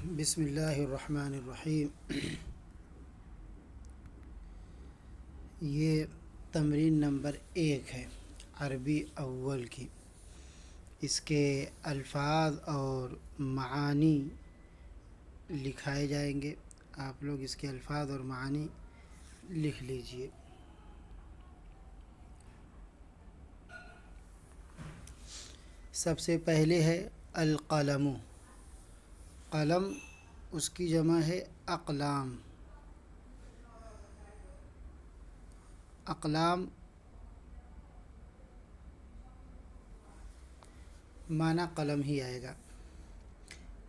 بسم اللہ الرحمن الرحیم۔ یہ تمرین نمبر 1 ہے عربی اول کی۔ اس کے الفاظ اور معانی لکھائے جائیں گے، آپ لوگ اس کے الفاظ اور معانی لکھ لیجئے۔ سب سے پہلے ہے القلم۔ قلم اس کی جمع ہے اقلام۔ اقلام معنی قلم ہی آئے گا۔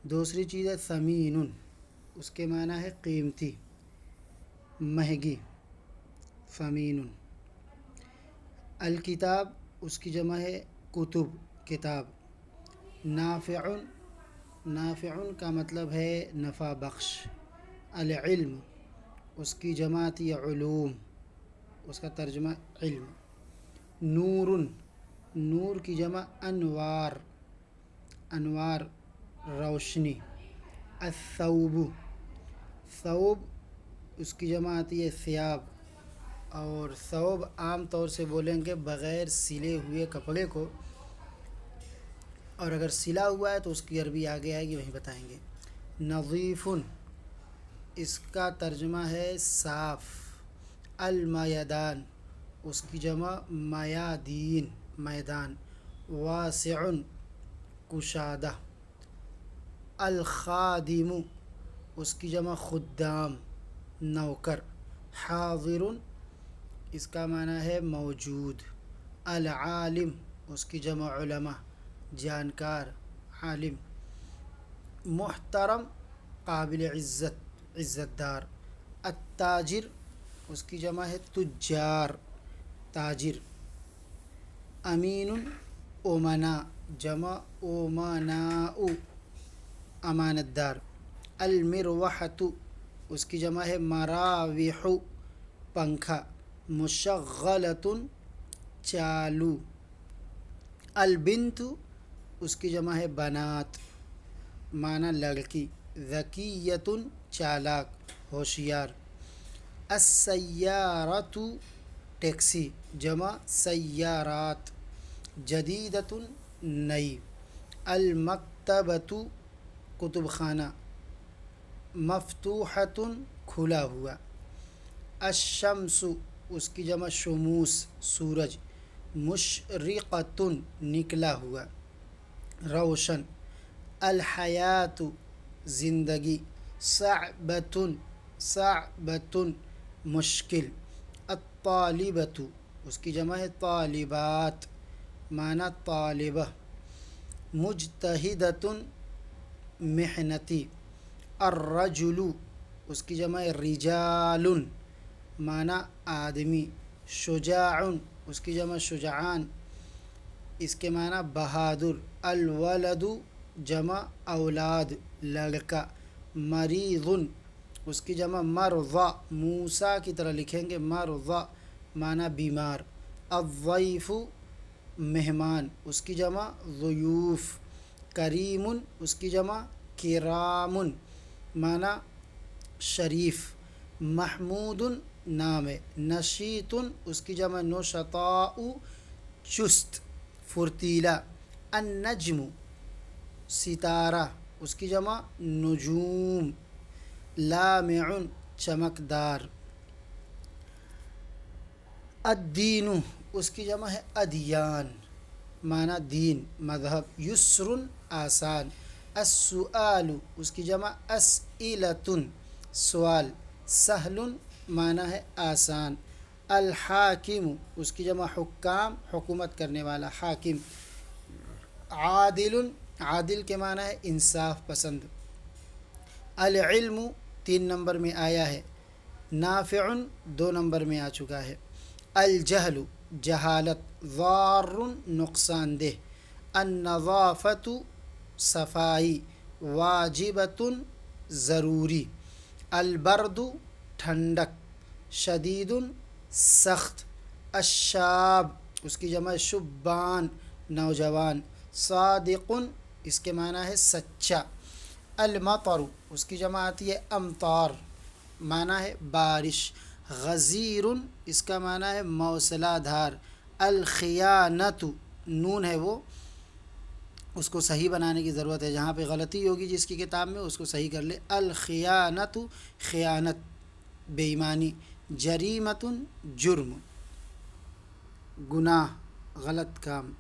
دوسری چیز ہے ثمین، اس کے معنی ہے قیمتی، مہنگی، ثمین۔ الکتاب اس کی جمع ہے کتب، کتاب۔ نافع، نافع کا مطلب ہے نفع بخش۔ العلم اس کی جمع آتی ہے علوم، اس کا ترجمہ علم۔ نور، نور کی جمع انوار، انوار روشنی۔ الثوب، ثوب اس کی جمع آتی ہے ثیاب، اور ثوب عام طور سے بولیں گے بغیر سلے ہوئے کپڑے کو، اور اگر سلا ہوا ہے تو اس کی عربی آگے آئے گی، وہیں بتائیں گے۔ نظیف اس کا ترجمہ ہے صاف۔ المیدان اس کی جمع میادین، میدان۔ واسع کشادہ۔ الخادم اس کی جمع خدام، نوکر۔ حاضر اس کا معنی ہے موجود۔ العالم اس کی جمع علماء، جانکار، عالم۔ محترم قابل عزت، عزت دار۔ التاجر اس کی جمع ہے تجار، تاجر۔ امین امنا جمع امناء، امانت دار۔ المروحۃ اس کی جمع ہے مراوح، پنکھا۔ مشغلۃ چالو۔ البنت اس کی جمع ہے بنات، معنی لڑکی۔ ذکیۃ چالاک، ہوشیار۔ السیارۃ ٹیکسی، جمع سیارات۔ جدیدۃ نئی۔ المکتبۃ کتب خانہ۔ مفتوحۃ کھلا ہوا۔ الشمس اس کی جمع شموس، سورج۔ مشرقۃ نکلا ہوا، روشن۔ الحیات زندگی۔ صعبۃ، صعبۃ مشکل۔ الطالبۃ اس کی جمع ہے طالبات، معنی طالبہ۔ مجتہدۃ محنتی۔ الرجل اس کی جمع ہے رجال، معنی آدمی۔ شجاع اس کی جمع شجعان، اس کے معنی بہادر۔ الولد جمع اولاد، لڑکا۔ مریض اس کی جمع مرضی، موسیٰ کی طرح لکھیں گے مرضی، معنی بیمار۔ الضیف مہمان، اس کی جمع ضیوف۔ کریم اس کی جمع کرام، معنی شریف۔ محمود نام ہے۔ نشیط اس کی جمع نشطاء، چست، پھرتیلا۔ النجم ستارہ، اس کی جمع نجوم۔ لامع چمکدار۔ الدین اس کی جمع ہے ادیان، معنی دین، مذہب۔ یسر آسان۔ السؤال اس کی جمع اسئلۃ، سوال۔ سہل معنی ہے آسان۔ الحاکم اس کی جمع حکام، حکومت کرنے والا، حاکم۔ عادل، عادل کے معنی ہے انصاف پسند۔ العلم 3 نمبر میں آیا ہے۔ نافع 2 نمبر میں آ چکا ہے۔ الجہل جہالت۔ ضار نقصان دہ۔ النظافۃ صفائی۔ واجبۃ ضروری۔ البرد ٹھنڈک۔ شدید سخت۔ الشاب اس کی جمع شبان، نوجوان۔ صادق اس کے معنی ہے سچا۔ المطر اس کی جمع آتی ہے امطار، معنی ہے بارش۔ غزیر اس کا معنی ہے موصلہ دھار۔ الخیانت نون ہے وہ، اس کو صحیح بنانے کی ضرورت ہے، جہاں پہ غلطی ہوگی جس کی کتاب میں اس کو صحیح کر لے۔ الخیانت خیانت، بے ایمانی۔ جریمت جرم، گناہ، غلط کام۔